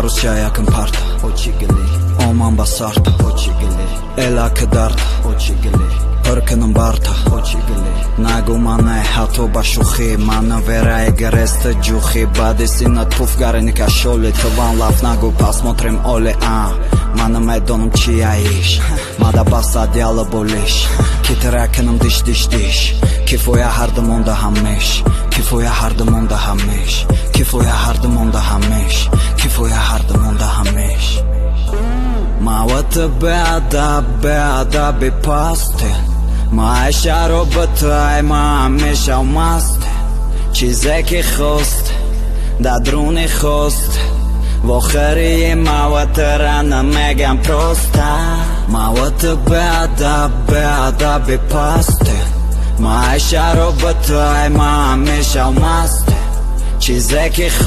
Marus ջայակն փարթա Ոչի գլի Օման բասարթա Ոչի գլի Էլակը դարթա Ոչի գլի Հրկնում բարթա Ոչի գլի Նագումանայ հատո բաշուխի Մանը վերայ գրեստը ջուխի Բադեսինը թուվ գարենիկա շոլի Թվան լավ նագու посмотрим оле Մանը մեդոնում չի այիշ Մադա բասադյալը բոլիշ Քիթրակնում դիշ Քիֆոյա հարդմոնդը համեշ Քիֆոյա հարդմոնդը համեշ Քիֆոյա հարդմոնդը համեշ Քիֆոյա հարդմոնդը համեշ Մավատը բեադա բեպաստ Մայ շարոբըթը այ մամեշ ավմաստ Չիզեկի խոստ Դադրունի խոստ Ոխերի մավատը ռանը մեգան պրոստա Մավատը բեադա բեպաստ Մայ շարոբըթը այ մամեշ ավմաստ Չիզեկի խոստ